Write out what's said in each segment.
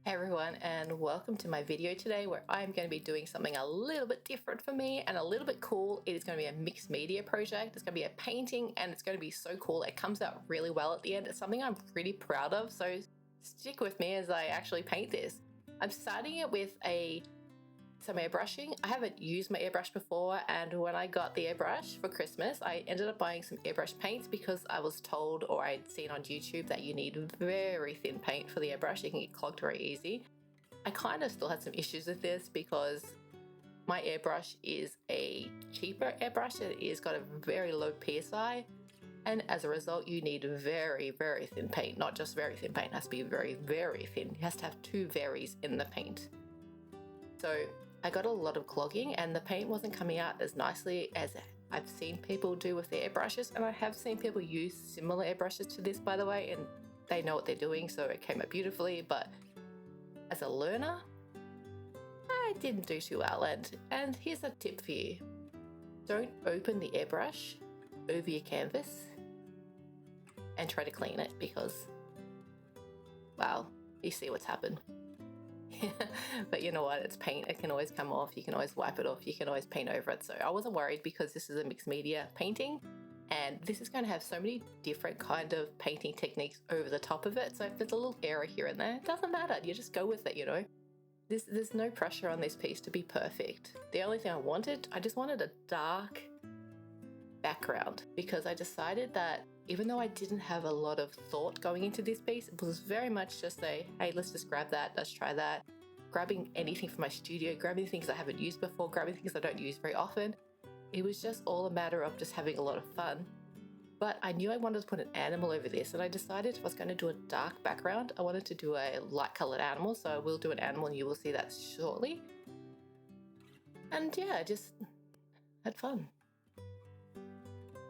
Hey everyone, and welcome to my video today where I'm going to be doing something a little bit different for me and a little bit cool. It is going to be a mixed media project. It's going to be a painting and it's going to be so cool. It comes out really well at the end. It's something I'm pretty proud of, so stick with me as I actually paint this. I'm starting it with some airbrushing. I haven't used my airbrush before, and when I got the airbrush for Christmas, I ended up buying some airbrush paints because I was told, or I'd seen on YouTube, that you need very thin paint for the airbrush. It can get clogged very easy. I kind of still had some issues with this because my airbrush is a cheaper airbrush. It has got a very low PSI, and as a result you need very thin paint. Not just very thin paint, it has to be very thin. It has to have two varies in the paint. So I got a lot of clogging and the paint wasn't coming out as nicely as I've seen people do with their airbrushes, and I have seen people use similar airbrushes to this, by the way, and they know what they're doing, so it came out beautifully. But as a learner, I didn't do too well, and here's a tip for you. Don't open the airbrush over your canvas and try to clean it, because, well, you see what's happened. But you know what, it's paint, it can always come off, you can always wipe it off, you can always paint over it. So I wasn't worried because this is a mixed media painting and this is going to have so many different kind of painting techniques over the top of it. So if there's a little error here and there, it doesn't matter, you just go with it, you know. There's no pressure on this piece to be perfect. The only thing I just wanted a dark background, because I decided that even though I didn't have a lot of thought going into this piece, it was very much just hey, let's just grab that, let's try that. Grabbing anything from my studio, grabbing things I haven't used before, grabbing things I don't use very often. It was just all a matter of just having a lot of fun. But I knew I wanted to put an animal over this, and I decided if I was going to do a dark background, I wanted to do a light colored animal. So I will do an animal and you will see that shortly. And yeah, just had fun.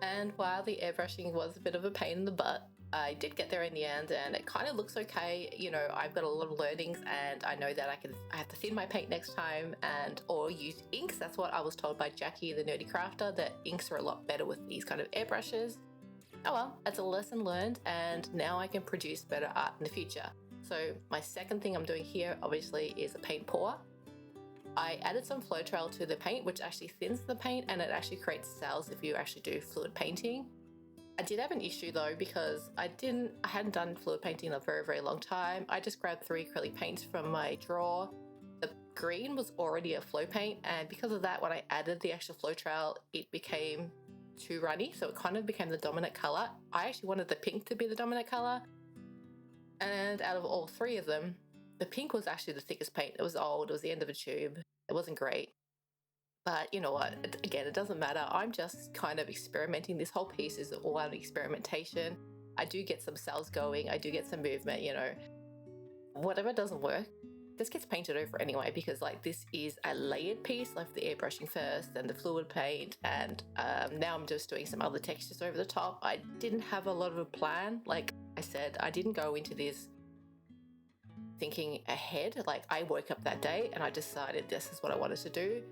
And while the airbrushing was a bit of a pain in the butt, I did get there in the end, and it kind of looks okay. You know, I've got a lot of learnings, and I know that I have to thin my paint next time or use inks. That's what I was told by Jackie, the nerdy crafter, that inks are a lot better with these kind of airbrushes. Oh well, that's a lesson learned, and now I can produce better art in the future. So my second thing I'm doing here obviously is a paint pour. I added some flow trail to the paint, which actually thins the paint, and it actually creates cells if you actually do fluid painting. I did have an issue though, because I hadn't done fluid painting in a very long time. I just grabbed 3 acrylic paints from my drawer. The green was already a flow paint, and because of that, when I added the extra flow trail, it became too runny, so it kind of became the dominant color. I actually wanted the pink to be the dominant color, and out of all 3 of them, the pink was actually the thickest paint. It was old, it was the end of a tube, it wasn't great. But you know what, again, it doesn't matter. I'm just kind of experimenting. This whole piece is all out of experimentation. I do get some cells going, I do get some movement, you know. Whatever doesn't work, this gets painted over anyway, because like this is a layered piece, like the airbrushing first, then the fluid paint, and now I'm just doing some other textures over the top. I didn't have a lot of a plan. Like I said, I didn't go into this thinking ahead. Like I woke up that day and I decided this is what I wanted to do.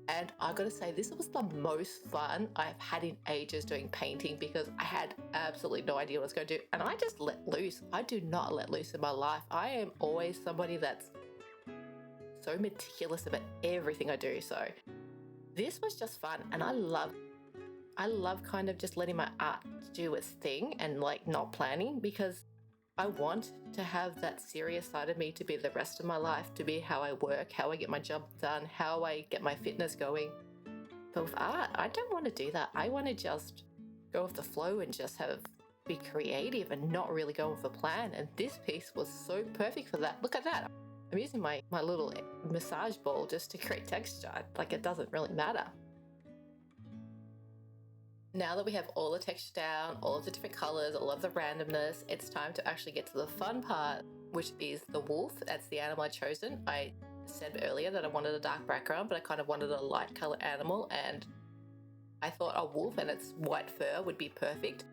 And I gotta say, this was the most fun I've had in ages doing painting, because I had absolutely no idea what I was gonna do. And I just let loose. I do not let loose in my life. I am always somebody that's so meticulous about everything I do. So this was just fun, and I love kind of just letting my art do its thing and like not planning, because I want to have that serious side of me to be the rest of my life, to be how I work, how I get my job done, how I get my fitness going. But with art, I don't want to do that. I want to just go with the flow and just be creative and not really go with a plan. And this piece was so perfect for that. Look at that. I'm using my little massage ball just to create texture. Like it doesn't really matter. Now that we have all the texture down, all of the different colors, all of the randomness, it's time to actually get to the fun part, which is the wolf. That's the animal I've chosen. I said earlier that I wanted a dark background, but I kind of wanted a light color animal, and I thought a wolf and its white fur would be perfect.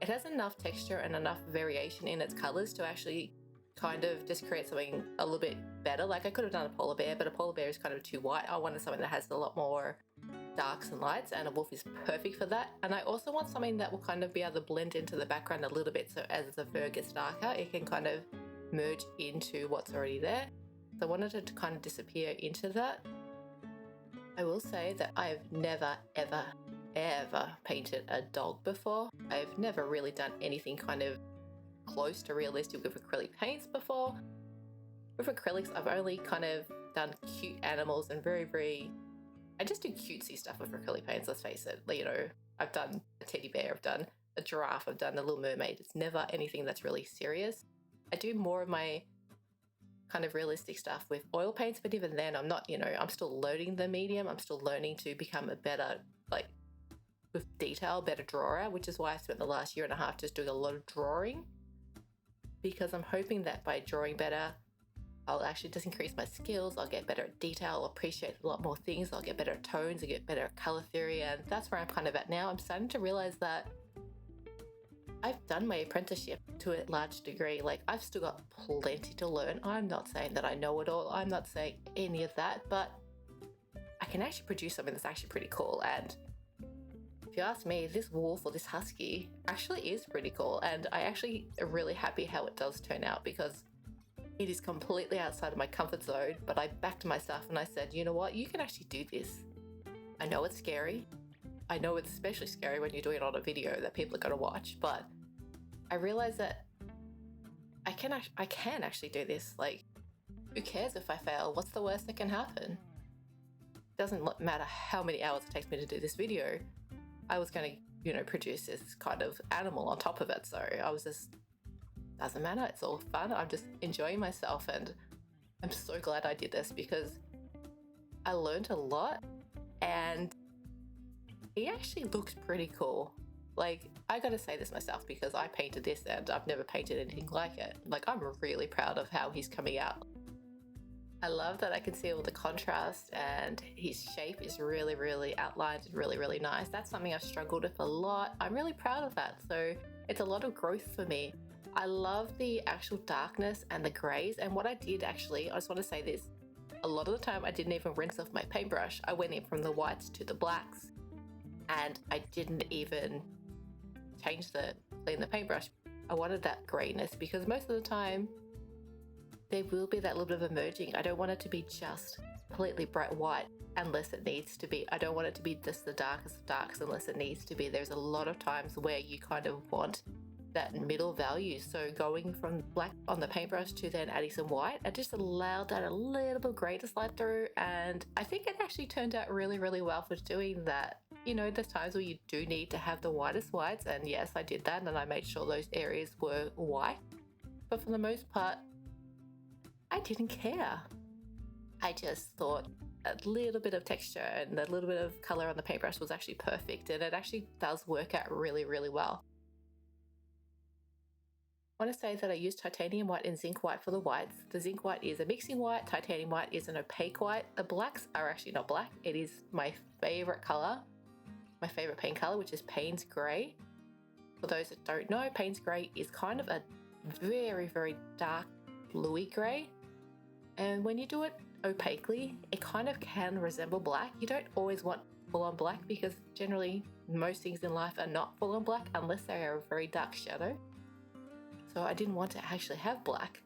It has enough texture and enough variation in its colors to actually kind of just create something a little bit better. Like I could have done a polar bear, but a polar bear is kind of too white. I wanted something that has a lot more darks and lights, and a wolf is perfect for that. And I also want something that will kind of be able to blend into the background a little bit, so as the fur gets darker, it can kind of merge into what's already there. So I wanted it to kind of disappear into that. I will say that I've never, ever, ever painted a dog before. I've never really done anything kind of close to realistic with acrylic paints before. With acrylics, I've only kind of done cute animals and I just do cutesy stuff with acrylic paints, let's face it. You know, I've done a teddy bear, I've done a giraffe, I've done a little mermaid. It's never anything that's really serious. I do more of my kind of realistic stuff with oil paints, but even then I'm not, I'm still learning the medium. I'm still learning to become a better, with detail, better drawer, which is why I spent the last year and a half just doing a lot of drawing, because I'm hoping that by drawing better, I'll actually just increase my skills. I'll get better at detail, I'll appreciate a lot more things, I'll get better at tones, I'll get better at color theory, and that's where I'm kind of at now. I'm starting to realize that I've done my apprenticeship to a large degree. I've still got plenty to learn. I'm not saying that I know it all. I'm not saying any of that, but I can actually produce something that's actually pretty cool. And if you ask me, this wolf or this husky actually is pretty cool. And I actually am really happy how it does turn out, because it is completely outside of my comfort zone, but I backed myself and I said, you know what, you can actually do this. I know it's scary. I know it's especially scary when you're doing it on a video that people are going to watch, but I realized that I can actually do this. Who cares if I fail? What's the worst that can happen? It doesn't matter how many hours it takes me to do this video. I was going to, produce this kind of animal on top of it. So I was just, doesn't matter. It's all fun. I'm just enjoying myself. And I'm so glad I did this, because I learned a lot and he actually looks pretty cool. I gotta say this myself, because I painted this and I've never painted anything like it. I'm really proud of how he's coming out. I love that I can see all the contrast, and his shape is really, really outlined and really, really nice. That's something I've struggled with a lot. I'm really proud of that. So it's a lot of growth for me. I love the actual darkness and the grays. And what I did actually, I just want to say this, a lot of the time I didn't even rinse off my paintbrush. I went in from the whites to the blacks, and I didn't even clean the paintbrush. I wanted that grayness, because most of the time there will be that little bit of emerging. I don't want it to be just completely bright white unless it needs to be. I don't want it to be just the darkest of darks unless it needs to be. There's a lot of times where you kind of want that middle value. So going from black on the paintbrush to then adding some white, I just allowed that a little bit of grey to slide through, and I think it actually turned out really, really well for doing that. There's times where you do need to have the whitest whites, and yes, I did that, and I made sure those areas were white. But for the most part, I didn't care. I just thought a little bit of texture and a little bit of color on the paintbrush was actually perfect, and it actually does work out really, really well. I want to say that I use titanium white and zinc white for the whites. The zinc white is a mixing white, titanium white is an opaque white. The blacks are actually not black. It is my favorite color, my favorite paint color, which is Payne's Grey. For those that don't know, Payne's Grey is kind of a very, very dark bluey grey. And when you do it opaquely, it kind of can resemble black. You don't always want full-on black, because generally most things in life are not full-on black unless they are a very dark shadow. So I didn't want to actually have black.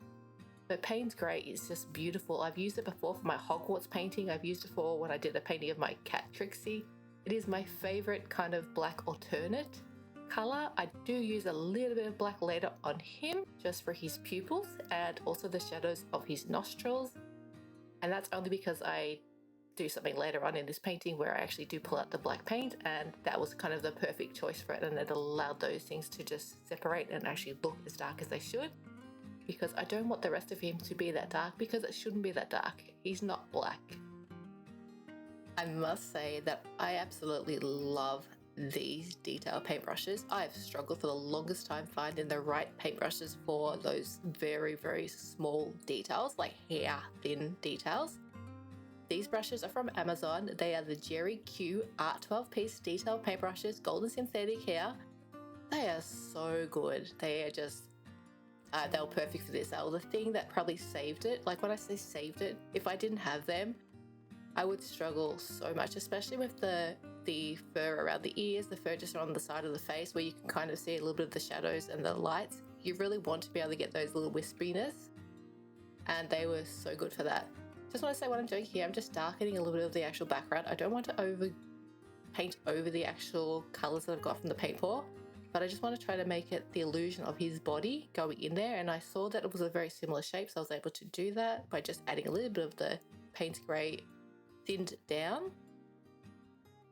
But Payne's Grey is just beautiful. I've used it before for my Hogwarts painting. I've used it for when I did a painting of my cat Trixie. It is my favorite kind of black alternate color. I do use a little bit of black later on him, just for his pupils and also the shadows of his nostrils. And that's only because I do something later on in this painting where I actually do pull out the black paint, and that was kind of the perfect choice for it, and it allowed those things to just separate and actually look as dark as they should, because I don't want the rest of him to be that dark, because it shouldn't be that dark. He's not black. I must say that I absolutely love these detail paintbrushes. I've struggled for the longest time finding the right paintbrushes for those very, very small details, like hair thin details. These brushes are from Amazon. They are the Jerry Q Art 12 piece detail paintbrushes, golden synthetic hair. They are so good. They are just, they were perfect for this. They were the thing that probably saved it. Like when I say saved it, if I didn't have them, I would struggle so much, especially with the fur around the ears, the fur just on the side of the face where you can kind of see a little bit of the shadows and the lights. You really want to be able to get those little wispiness. and they were so good for that. Just want to say what I'm doing here, I'm just darkening a little bit of the actual background. I don't want to over paint over the actual colors that I've got from the paint pour, but I just want to try to make it the illusion of his body going in there, and I saw that it was a very similar shape, so I was able to do that by just adding a little bit of the paint grey thinned down.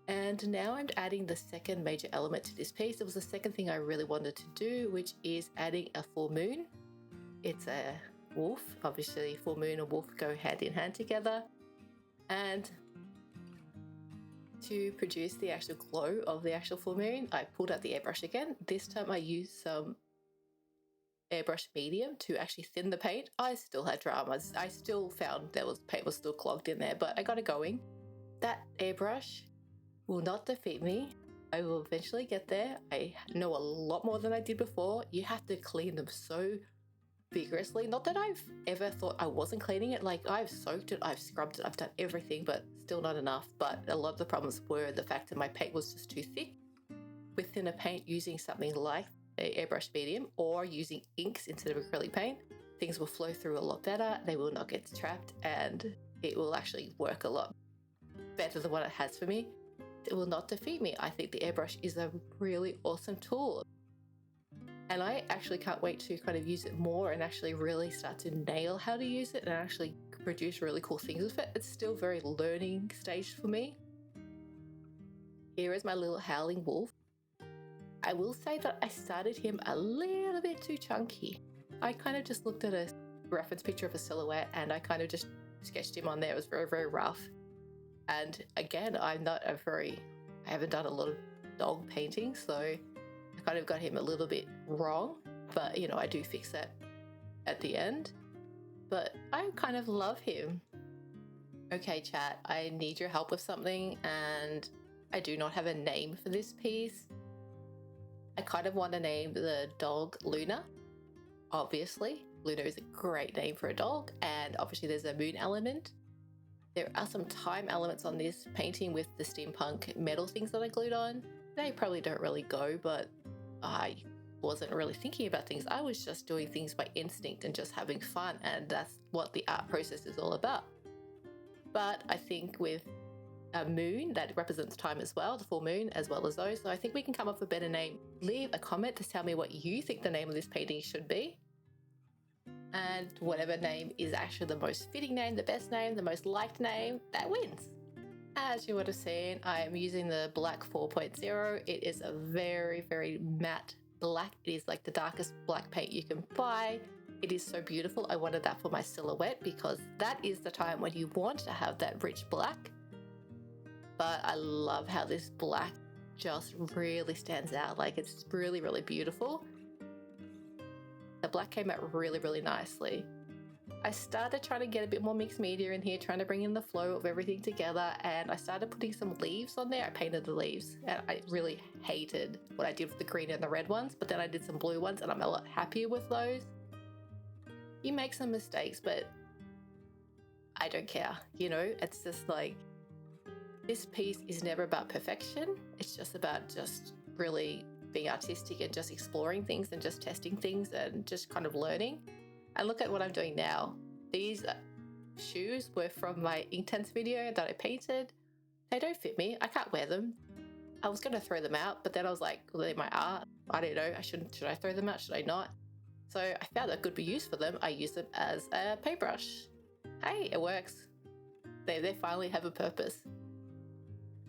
And now I'm adding the second major element to this piece. It was the second thing I really wanted to do, which is adding a full moon. It's a wolf. Obviously, full moon and wolf go hand in hand together. And to produce the actual glow of the actual full moon, I pulled out the airbrush again. This time I used some airbrush medium to actually thin the paint. I still had dramas. I still found paint was still clogged in there, but I got it going. That airbrush will not defeat me. I will eventually get there. I know a lot more than I did before. You have to clean them so vigorously. Not that I've ever thought I wasn't cleaning it. Like, I've soaked it, I've scrubbed it, I've done everything, but still not enough. But a lot of the problems were the fact that my paint was just too thick. With thinner paint, using something like an airbrush medium or using inks instead of acrylic paint, things will flow through a lot better. They will not get trapped, and it will actually work a lot better than what it has for me. It will not defeat me. I think the airbrush is a really awesome tool. And I actually can't wait to kind of use it more and actually really start to nail how to use it and actually produce really cool things with it. It's still very learning stage for me. Here is my little howling wolf. I will say that I started him a little bit too chunky. I kind of just looked at a reference picture of a silhouette and I kind of just sketched him on there. It was very, very rough. And again, I haven't done a lot of dog painting, so I kind of got him a little bit wrong, but you know, I do fix that at the end. But I kind of love him. Okay, chat, I need your help with something, and I do not have a name for this piece. I kind of want to name the dog Luna. Obviously, Luna is a great name for a dog, and obviously there's a moon element. There are some time elements on this painting with the steampunk metal things that I glued on. They probably don't really go, but I wasn't really thinking about things. I was just doing things by instinct and just having fun, and that's what the art process is all about. But I think with a moon that represents time as well, the full moon, as well as those, so I think we can come up with a better name. Leave a comment to tell me what you think the name of this painting should be. And whatever name is actually the most fitting name, the best name, the most liked name, that wins. As you would have seen, I am using the black 4.0. It is a very, very matte black. It is like the darkest black paint you can buy. It is so beautiful. I wanted that for my silhouette because that is the time when you want to have that rich black. But I love how this black just really stands out. Like, it's really, really beautiful. The black came out really, really nicely. I started trying to get a bit more mixed media in here, trying to bring in the flow of everything together, and I started putting some leaves on there. I painted the leaves, and I really hated what I did with the green and the red ones, but then I did some blue ones, and I'm a lot happier with those. You make some mistakes, but I don't care. You know, it's just like, this piece is never about perfection. It's just about just really being artistic and just exploring things and just testing things and just kind of learning. And look at what I'm doing now. These shoes were from my Inktense video that I painted. They don't fit me. I can't wear them. I was going to throw them out, but then I was like, well, they're my art. I don't know. Should I throw them out? Should I not? So I found a good use for them. I use them as a paintbrush. Hey, it works. They finally have a purpose.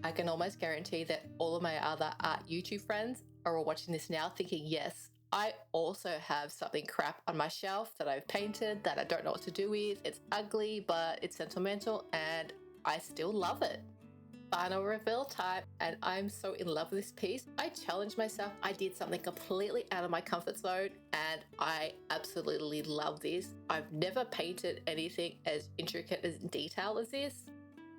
I can almost guarantee that all of my other art YouTube friends are all watching this now thinking, yes, I also have something crap on my shelf that I've painted that I don't know what to do with. It's ugly, but it's sentimental and I still love it. Final reveal time, and I'm so in love with this piece. I challenged myself. I did something completely out of my comfort zone and I absolutely love this. I've never painted anything as intricate as detail as this.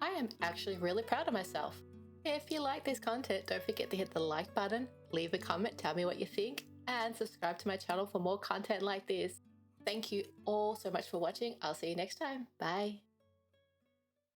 I am actually really proud of myself. If you like this content, don't forget to hit the like button, leave a comment, tell me what you think, and subscribe to my channel for more content like this. Thank you all so much for watching. I'll see you next time. Bye.